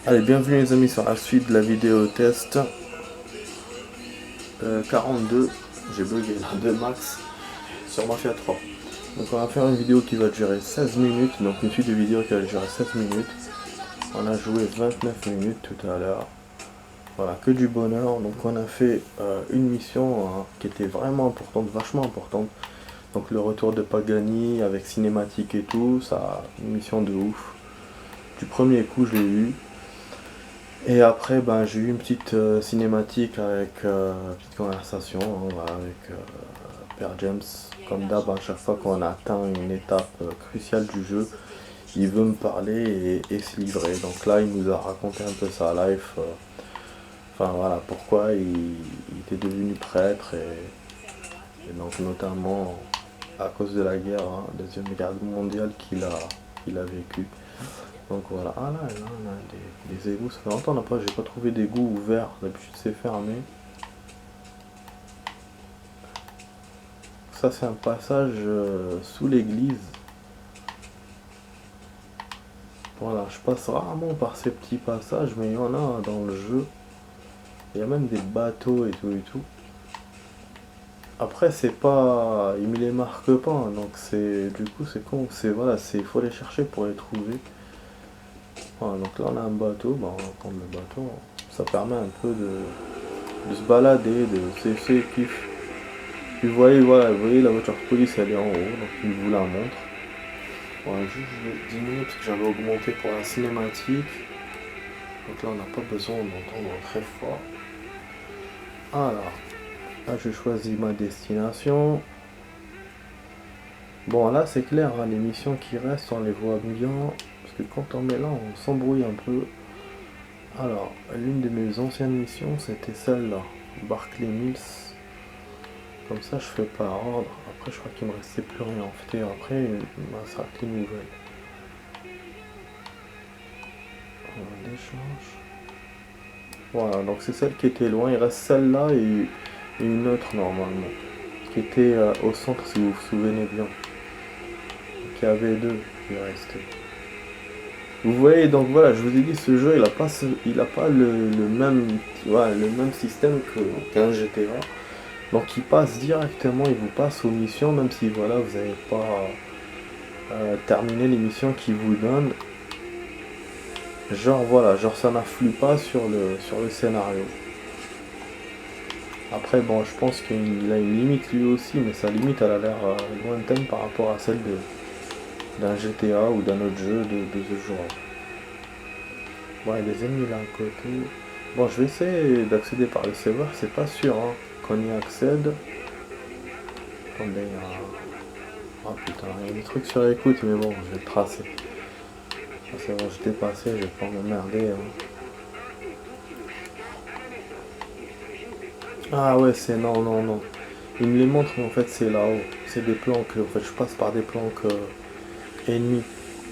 Allez, bienvenue les amis sur la suite de la vidéo test 42. J'ai bugué là, 2 max sur Mafia 3. Donc on va faire une vidéo qui va durer 16 minutes, donc une suite de vidéos qui va durer 16 minutes. On a joué 29 minutes tout à l'heure. Voilà, que du bonheur. Donc on a fait une mission qui était vraiment importante, vachement importante. Donc le retour de Pagani avec cinématique et tout, ça, une mission de ouf. Du premier coup je l'ai eu. Et après, ben, j'ai eu une petite cinématique avec une petite conversation voilà, avec Père James. Comme d'hab, à chaque fois qu'on atteint une étape cruciale du jeu, il veut me parler et se livrer. Donc là, il nous a raconté un peu sa life. Enfin voilà, pourquoi il était devenu prêtre et donc notamment à cause de la guerre, Deuxième Guerre mondiale qu'il a vécu. Donc voilà, ah là, on a des égouts, ça fait longtemps j'ai pas trouvé d'égout ouvert, d'habitude c'est fermé. Ça c'est un passage sous l'église. Voilà, je passe rarement par ces petits passages, mais il y en a dans le jeu. Il y a même des bateaux et tout et tout. Après c'est pas, ils me les marquent pas, donc c'est, du coup c'est con, c'est voilà, c'est, faut les chercher pour les trouver. Voilà, donc là on a un bateau, bah, on va prendre le bateau, ça permet un peu de se balader, de c'est kiff. Puis vous voyez, voilà, vous voyez la voiture de police elle est en haut, donc il vous la montre. Voilà, juste je vais diminuer parce que j'avais augmenté pour la cinématique. Donc là on n'a pas besoin d'entendre très fort. Alors, là j'ai choisi ma destination. Bon là c'est clair, les missions qui restent on les voit bien. Parce que quand on est là on s'embrouille un peu. Alors, l'une de mes anciennes missions c'était celle-là, Barclay Mills. Comme ça je fais par ordre. Après je crois qu'il me restait plus rien. En fait, et après ça sera que les nouvelles. D'échange. Voilà, donc c'est celle qui était loin. Il reste celle-là et une autre normalement. Qui était au centre si vous vous souvenez bien. Donc il y avait deux qui restaient. Vous voyez, donc voilà, je vous ai dit, ce jeu, il a pas le même, voilà, le même système qu'un GTA. Donc il passe directement, il vous passe aux missions, même si voilà, vous n'avez pas terminé les missions qu'il vous donne. Genre voilà, genre ça n'influe pas sur le scénario. Après bon, je pense qu'il a une limite lui aussi, mais sa limite elle a l'air lointaine par rapport à celle d'un GTA ou d'un autre jeu de ce genre. Bon, il y a des ennemis là à côté. Bon, je vais essayer d'accéder par le serveur, c'est pas sûr qu'on y accède. Attendez, oh putain, il y a des trucs sur écoute, mais bon, je vais le tracer. Ah, c'est bon, j'étais passé, je vais pas m'emmerder. Ah ouais, c'est non, non, non. Il me les montre, mais en fait, c'est là-haut. C'est des planques. En fait, je passe par des planques ennemies.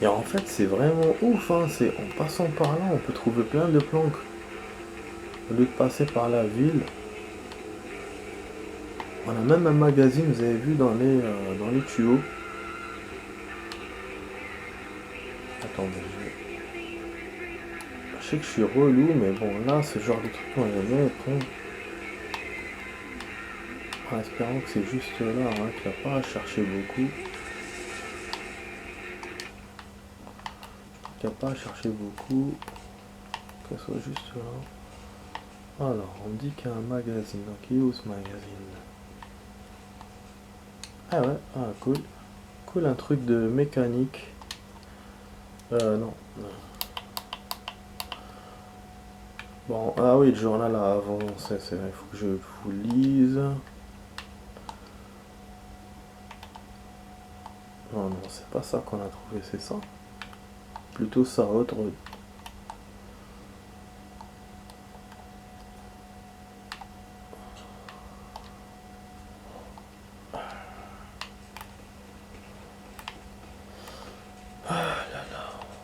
Et en fait, c'est vraiment ouf. C'est en passant par là, on peut trouver plein de planques. Au lieu de passer par la ville. On a même un magazine, vous avez vu, dans les tuyaux. Attendez, je sais que je suis relou, mais bon, là, ce genre de truc, on va bien les prendre. En espérant que c'est juste là, qu'il n'y a pas à chercher beaucoup. Il n'y a pas à chercher beaucoup. Que ce soit juste là. Alors, on me dit qu'il y a un magazine. Donc, il est où ce magazine? Ah ouais, ah cool. Cool, un truc de mécanique. Non. Bon, ah oui, le journal a avancé, c'est vrai, il faut que je vous lise. Non, non, c'est pas ça qu'on a trouvé, c'est ça. Plutôt ça, autre.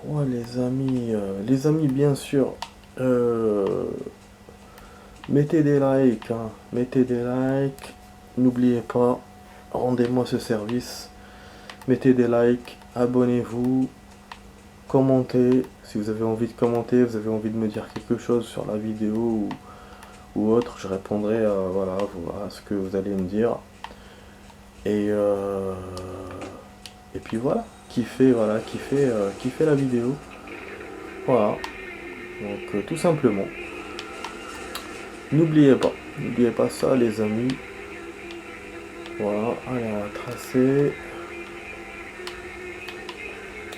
Ouais, les amis, bien sûr, mettez des likes, mettez des likes, n'oubliez pas, rendez-moi ce service, mettez des likes, abonnez-vous, commentez, si vous avez envie de commenter, vous avez envie de me dire quelque chose sur la vidéo ou autre, je répondrai voilà, à ce que vous allez me dire. Et puis voilà, kiffez la vidéo. Voilà, donc tout simplement. N'oubliez pas ça les amis. Voilà, allez, on va tracer.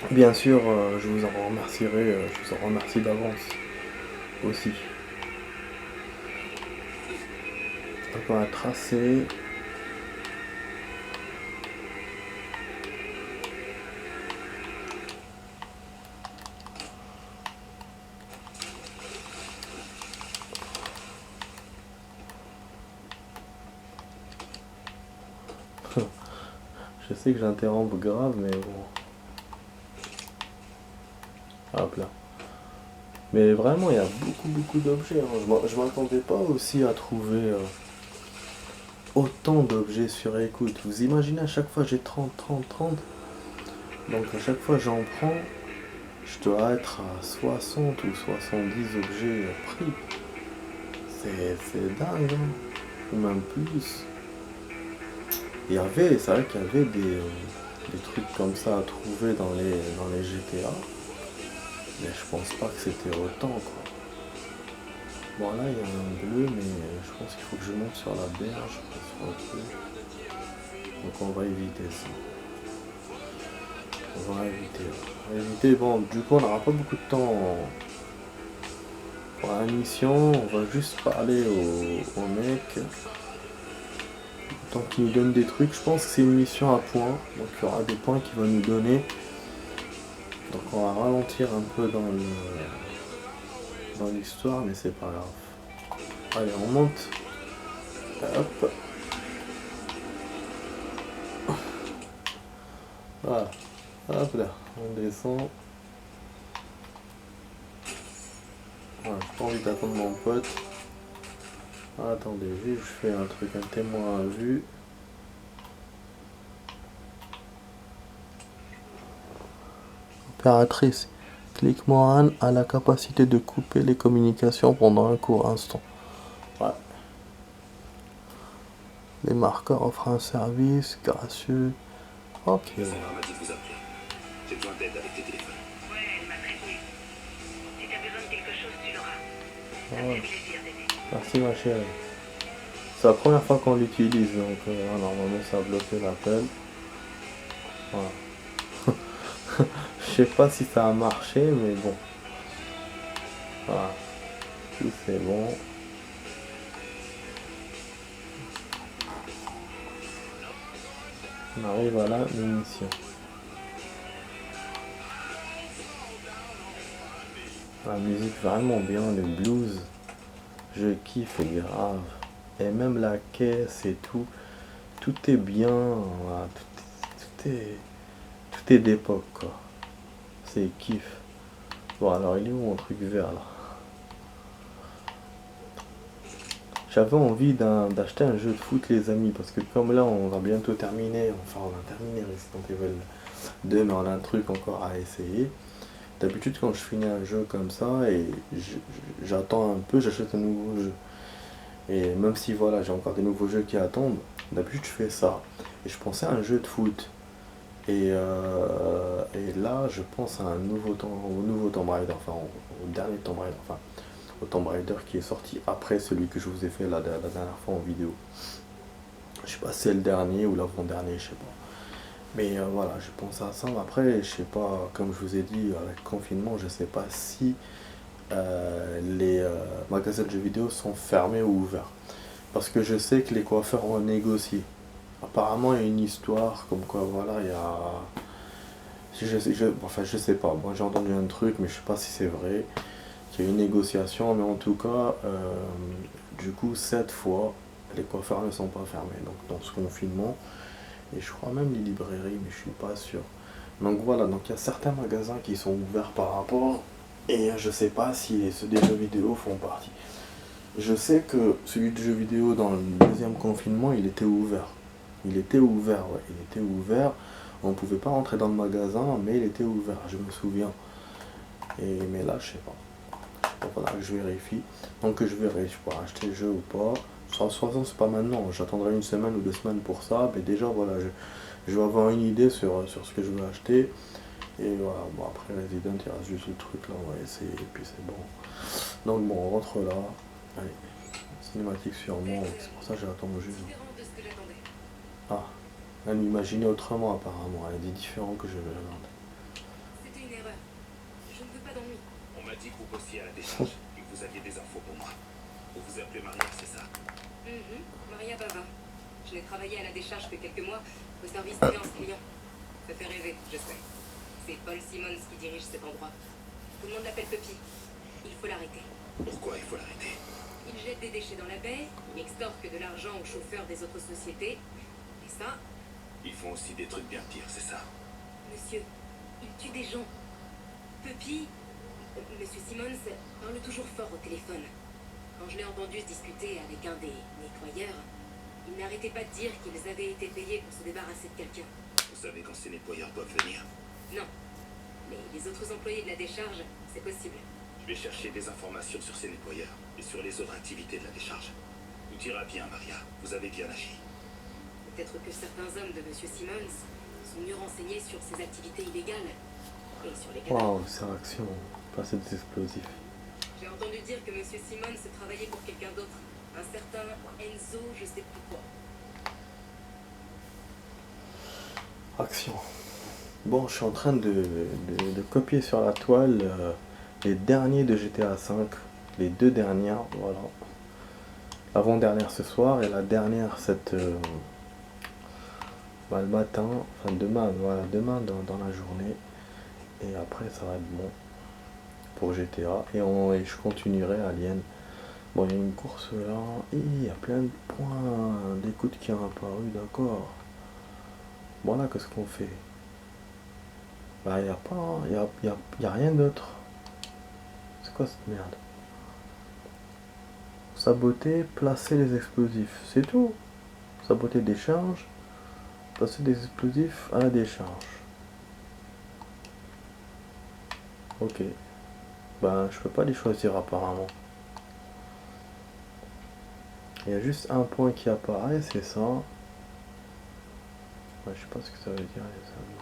Bien sûr, je vous en remercierai, je vous en remercie d'avance aussi. Donc on va tracer. Je sais que j'interromps grave, mais bon. Hop là. Mais vraiment, il y a beaucoup d'objets. Hein. Je m'attendais pas aussi à trouver autant d'objets sur écoute. Vous imaginez, à chaque fois j'ai 30. Donc à chaque fois j'en prends, je dois être à 60 ou 70 objets pris. C'est dingue, hein. Ou même plus. C'est vrai qu'il y avait des trucs comme ça à trouver dans les GTA. Mais je pense pas que c'était autant quoi. Bon là il y a un bleu mais je pense qu'il faut que je monte sur la berge, sur le truc. Donc on va éviter ça. On va éviter. Bon du coup on n'aura pas beaucoup de temps pour la mission. On va juste parler au mec. Tant qu'il nous donne des trucs, je pense que c'est une mission à points. Donc il y aura des points qu'il va nous donner. Donc on va ralentir un peu dans l'histoire, mais c'est pas grave. Allez, on monte. Hop. Voilà. Hop là. On descend. Voilà, j'ai pas envie d'attendre mon pote. Attendez, je fais un truc, un témoin à vue. Opératrice. Click Mohan a la capacité de couper les communications pendant un court instant. Ouais. Les marqueurs offrent un service gracieux. Ok. J'ai besoin d'aide avec tes téléphones. Ouais, elle m'a prévenu. Si t'as besoin de quelque chose, tu l'auras. Ça me fait plaisir d'aider. Merci ma chérie. C'est la première fois qu'on l'utilise, donc normalement ça a bloqué l'appel. Voilà. Je sais pas si ça a marché, mais bon. Voilà. Tout c'est bon. On arrive à la munition. La musique vraiment bien, le blues. Je kiffe grave. Et même la caisse et tout. Tout est bien. Voilà, tout est d'époque quoi. C'est kiff. Bon alors il est où mon truc vert là? J'avais envie d'acheter un jeu de foot les amis, parce que comme là on va bientôt terminer, enfin on va terminer Resident Evil 2, mais on a un truc encore à essayer. D'habitude quand je finis un jeu comme ça et j'attends un peu, j'achète un nouveau jeu. Et même si voilà j'ai encore des nouveaux jeux qui attendent, d'habitude je fais ça. Et je pensais à un jeu de foot. Et là je pense à au nouveau Tomb Raider, enfin au dernier Tomb Raider, enfin au Tomb Raider qui est sorti après celui que je vous ai fait la dernière fois en vidéo. Je sais pas si c'est le dernier ou l'avant-dernier, je sais pas. Mais voilà, je pense à ça. Après, je sais pas, comme je vous ai dit, avec le confinement, je sais pas si les magasins de jeux vidéo sont fermés ou ouverts. Parce que je sais que les coiffeurs ont négocié. Apparemment, il y a une histoire comme quoi, voilà, il y a... Enfin, je sais pas. Moi, j'ai entendu un truc, mais je sais pas si c'est vrai. Il y a eu une négociation, mais en tout cas, du coup, cette fois, les coiffeurs ne sont pas fermés. Donc, dans ce confinement, et je crois même les librairies, mais je suis pas sûr. Donc voilà, donc il y a certains magasins qui sont ouverts par rapport, et je sais pas si ceux des jeux vidéo font partie. Je sais que celui de jeux vidéo dans le deuxième confinement, il était ouvert. Il était ouvert, ouais, il était ouvert. On pouvait pas rentrer dans le magasin, mais il était ouvert, je me souviens. Mais là, je sais pas. Donc voilà, je vérifie. Donc je verrai, je pourrais acheter le jeu ou pas. De toute façon, c'est pas maintenant. J'attendrai une semaine ou 2 semaines pour ça. Mais déjà, voilà, je vais avoir une idée sur ce que je veux acheter. Et voilà, bon après Resident, il reste juste le truc là, on va essayer, et puis c'est bon. Donc bon, on rentre là. Allez, cinématique sûrement, c'est pour ça que j'ai attendu juste. Différent de ce que j'attendais. Ah, elle m'imaginait autrement apparemment, elle est différente que je vais regarder. C'était une erreur. Je ne veux pas d'ennui. On m'a dit que vous bossiez à la décharge et que vous aviez des infos pour moi. Vous vous appelez Maria, c'est ça? Maria Bava. Je n'ai travaillé à la décharge que quelques mois au service clients client. Ça fait rêver, je sais. C'est Paul Simmons qui dirige cet endroit. Tout le monde l'appelle Puppy. Il faut l'arrêter. Pourquoi il faut l'arrêter? Il jette des déchets dans la baie, il extorque de l'argent aux chauffeurs des autres sociétés. Et ça, Ils font aussi des trucs bien pires, c'est ça? monsieur, il tue des gens. Puppy, monsieur Simmons, parle toujours fort au téléphone. Quand je l'ai entendu se discuter avec un des nettoyeurs, il n'arrêtait pas de dire qu'ils avaient été payés pour se débarrasser de quelqu'un. Vous savez quand ces nettoyeurs doivent venir? Non. Mais les autres employés de la décharge, c'est possible. Je vais chercher des informations sur ces nettoyeurs et sur les autres activités de la décharge. Tout ira bien, Maria. Vous avez bien agi. Peut-être que certains hommes de monsieur Simmons sont mieux renseignés sur ses activités illégales et sur les cadavres. Waouh, c'est action, pas cet explosif. J'ai entendu dire que monsieur Simmons travaillait pour quelqu'un d'autre. Un certain Enzo, je sais plus quoi. Action. Bon, je suis en train de copier sur la toile les derniers de GTA V, les 2 dernières, voilà. L'avant-dernière ce soir et la dernière le matin, enfin demain, voilà, demain dans la journée. Et après ça va être bon pour GTA et je continuerai Alien. Bon, il y a une course là, et il y a plein de points d'écoute qui ont apparu, d'accord. Bon là, qu'est-ce qu'on fait? Bah il y a rien d'autre. C'est quoi cette merde? Saboter, placer les explosifs, c'est tout. Saboter des charges, placer des explosifs à la décharge. Ok. Ben je peux pas les choisir apparemment. Il y a juste un point qui apparaît, c'est ça. Ouais, je sais pas ce que ça veut dire les amis.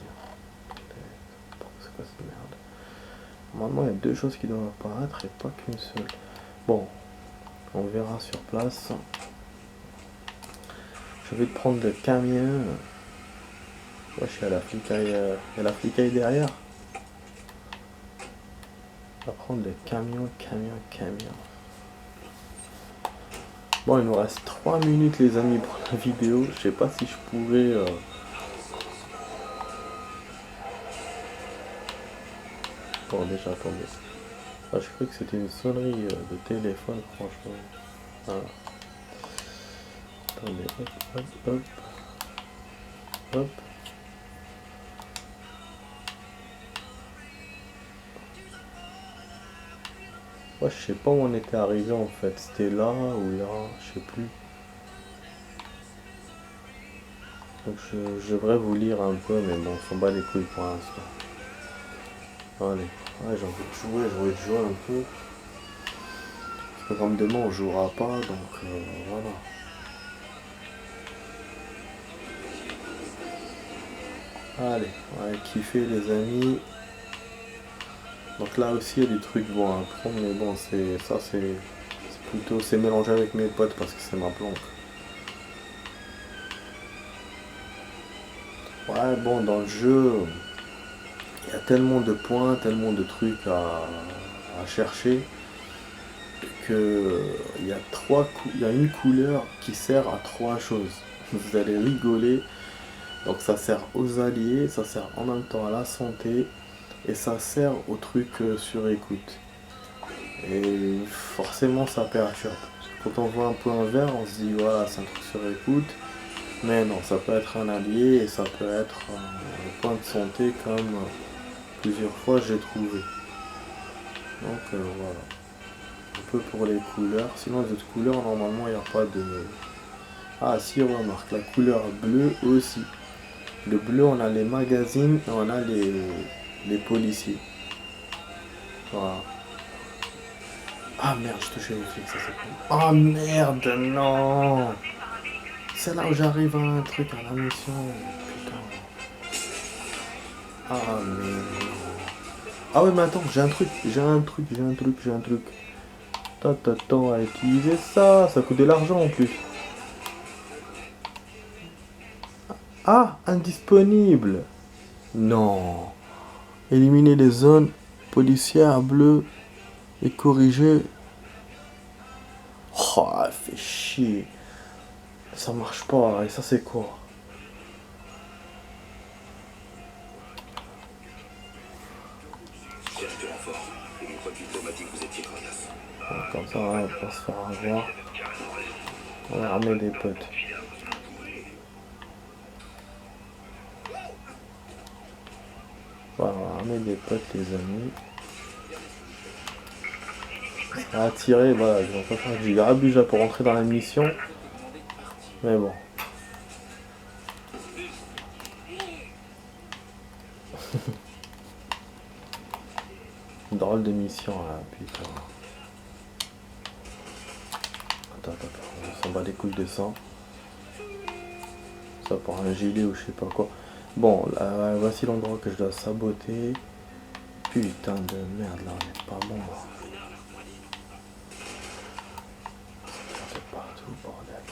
C'est quoi cette merde? Normalement il y a 2 choses qui doivent apparaître et pas qu'une seule. Bon, on verra sur place. Je vais prendre le camion. Ouais, je suis à la flicaille. Il y a la flicaille derrière. On va prendre le camion. Bon, il nous reste 3 minutes les amis pour la vidéo. Je sais pas si je pourrais... Bon, déjà, attendez. Ah, je crois que c'était une sonnerie de téléphone, franchement. Voilà. Attendez, hop. Ouais, je sais pas où on était arrivé en fait. C'était là ou là, je sais plus. Donc je devrais vous lire un peu, mais bon, on s'en bat les couilles pour l'instant. Allez, ouais, j'ai envie de jouer un peu. Parce que comme demain on jouera pas, donc voilà. Allez, on va kiffer les amis. Donc là aussi il y a des trucs bons à prendre, mais bon c'est plutôt c'est mélangé avec mes potes parce que c'est ma planque. Ouais bon dans le jeu il y a tellement de points, tellement de trucs à chercher que il y a une couleur qui sert à 3 choses. Vous allez rigoler. Donc ça sert aux alliés, ça sert en même temps à la santé et ça sert au truc sur écoute. Et forcément ça perturbe. Quand on voit un point vert, on se dit voilà c'est un truc sur écoute. Mais non, ça peut être un allié et ça peut être un point de santé comme plusieurs fois j'ai trouvé. Donc voilà. Un peu pour les couleurs. Sinon les autres couleurs normalement il n'y a pas de... Ah si on remarque la couleur bleue aussi. Le bleu on a les magazines et on a les policiers. Voilà. Ah merde, je touchais les flics, ça c'est cool. Oh merde, non. C'est là où j'arrive à un truc, à la mission. Putain. Ah mais... Ah ouais mais attends, j'ai un truc. T'attends à utiliser ça, ça coûte de l'argent en plus. Ah, indisponible. Non. Éliminer les zones policières bleues et corriger. Oh, fait chier. Ça marche pas. Et ça, c'est quoi? Comme ça, on va pas se faire avoir. On va ramener des potes. Voilà, on va ramener des potes, les amis. Ça va attirer, voilà, je vais pas faire du grabuge là pour rentrer dans la mission. Mais bon. Drôle de mission là, putain. Attends, on s'en bat les couilles de sang. Ça pour un gilet ou je sais pas quoi. Bon, là, voici l'endroit que je dois saboter. Putain de merde, là, on est pas bon. C'est partout, bordel.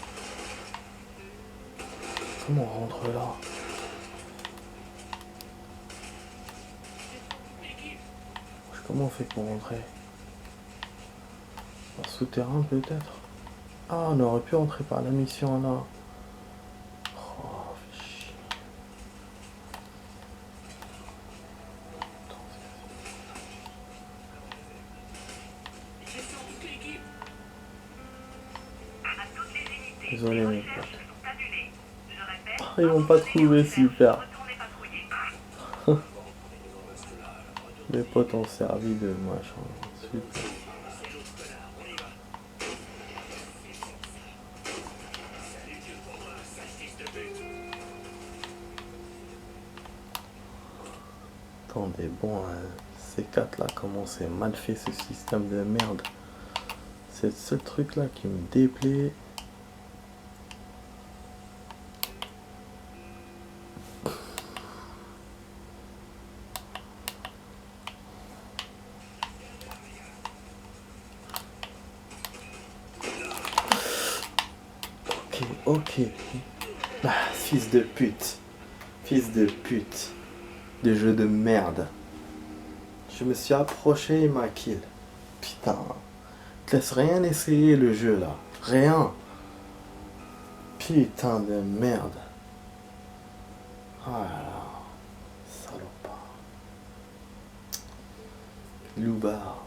Comment on rentre là? Comment on fait pour rentrer? Un souterrain peut-être? Ah, on aurait pu rentrer par la mission là. Oh, fait chier. Désolé mes potes. Ah, ils vont pas trouver, super. Mes potes ont servi de machin. Super. Attendez, bon, ces quatre là, comment c'est mal fait ce système de merde. C'est ce truc là qui me déplaît. Ok. Ah, fils de pute. Fils de pute. Des jeux de merde. Je me suis approché, il m'a kill. Putain. Je te laisse rien essayer le jeu là. Rien. Putain de merde. Ah là là. Salopard. Loupard.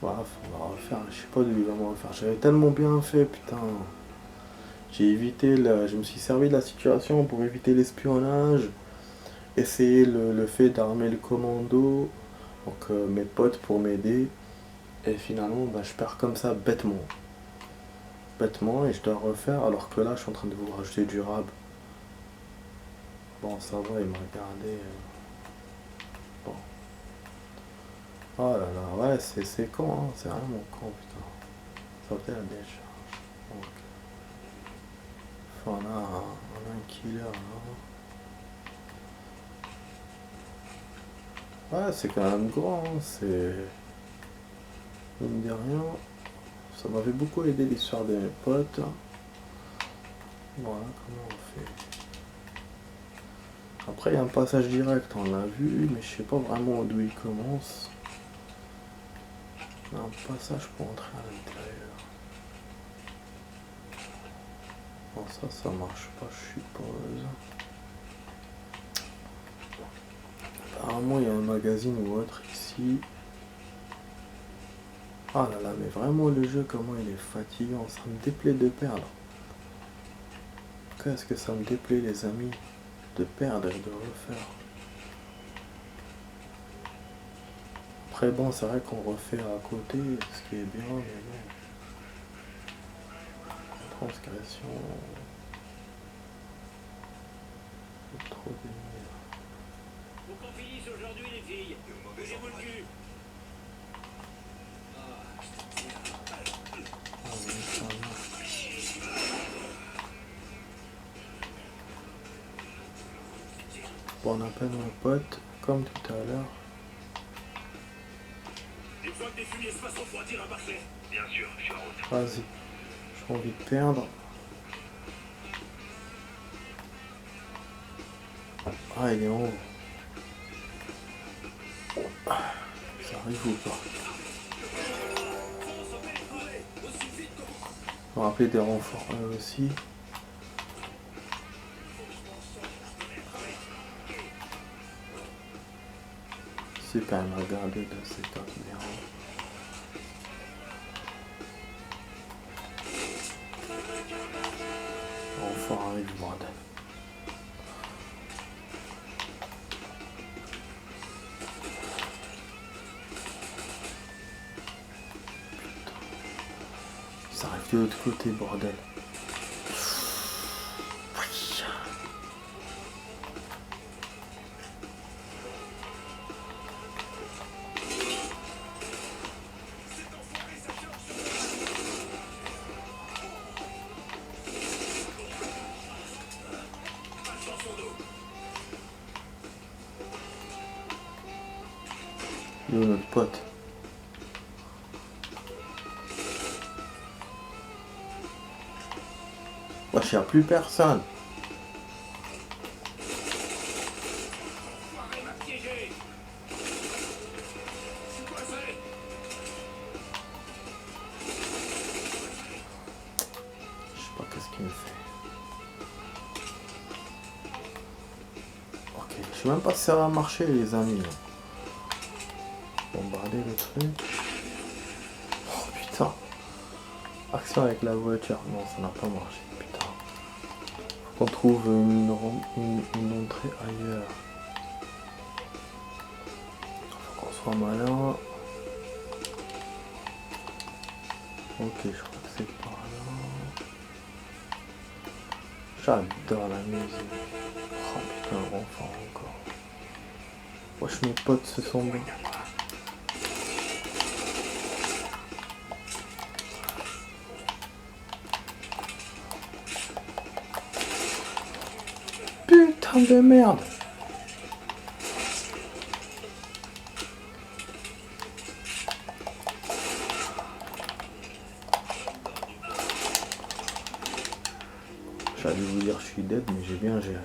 Bref, on va refaire. Je sais pas d'où il va me refaire. J'avais tellement bien fait, putain. J'ai évité je me suis servi de la situation pour éviter l'espionnage. Essayer le fait d'armer le commando. Donc mes potes pour m'aider. Et finalement, bah, je perds comme ça bêtement. Bêtement, et je dois refaire alors que là, je suis en train de vous rajouter du rab. Bon, ça va, il m'a regardé. Bon. Oh là là, ouais, c'est con, hein, c'est vraiment con, putain. Ça fait la décharge. Donc. Enfin, on a un killer là. Ouais, c'est quand même grand, hein, c'est... Mine de rien, ça m'avait beaucoup aidé l'histoire de mes potes. Voilà, comment on fait. Après, il y a un passage direct, on l'a vu, mais je sais pas vraiment d'où il commence. Il y a un passage pour entrer à l'intérieur. Bon, ça marche pas, je suppose. Apparemment, il y a un magazine ou autre ici. Ah là là, mais vraiment le jeu, comment il est fatigant. Ça me déplaît de perdre. Qu'est-ce que ça me déplaît, les amis, de perdre et de refaire. Après, bon, c'est vrai qu'on refait à côté, ce qui est bien, mais bon. Transgression. Trop de finisse aujourd'hui, les filles. Bougez-vous le cul. Bon, on appelle mon pote, comme tout à l'heure. Une fois que tes fumées se fassent refroidir à parfait. Bien sûr, je suis en route. Vas-y, j'ai envie de perdre. Ah, il est en haut. Ça arrive ou pas? On va appeler des renforts eux aussi. C'est quand même regardé de cette merde. Renfort arrive, bordel. Ça arrive de l'autre côté, bordel. Il est où notre pote? Wesh, y'a plus personne. Je sais pas qu'est-ce qu'il me fait. Ok, je sais même pas si ça va marcher, les amis. Bombarder le truc. Oh putain. Action avec la voiture. Non, ça n'a pas marché. Putain. Faut qu'on trouve une entrée ailleurs. Faut qu'on soit malin. Ok, je crois que c'est par là. J'adore la musique. Oh putain, le renfort encore. Wesh, mes potes se sont bons. Putain de merde. J'allais vous dire je suis dead, mais j'ai bien géré.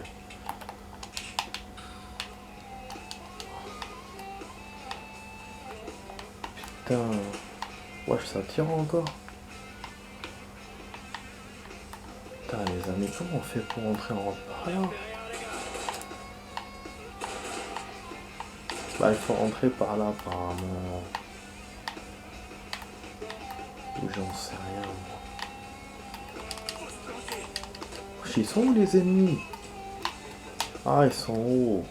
Putain. Wesh, ça tire encore. Putain, les amis, comment on fait pour entrer en rien? Bah, il faut rentrer par là, apparemment. Ou j'en sais rien, moi. Wesh, ils sont où les ennemis? Ah, ils sont hauts.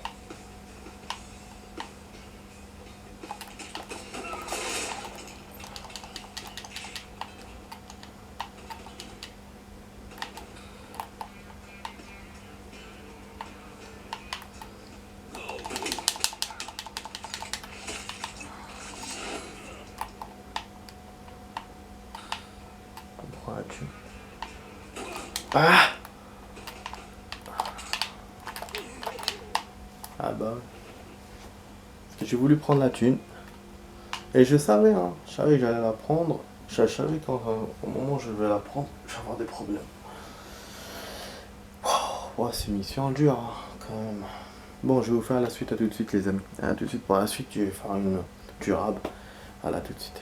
Ah! Ah bah. Parce que j'ai voulu prendre la thune. Et je savais, hein. Je savais que j'allais la prendre. Je savais qu'au moment où je vais la prendre, je vais avoir des problèmes. Oh, c'est une mission dure, hein, quand même. Bon, je vais vous faire la suite. À tout de suite, les amis. À tout de suite pour la suite. Je vais faire une durable. À la tout de suite.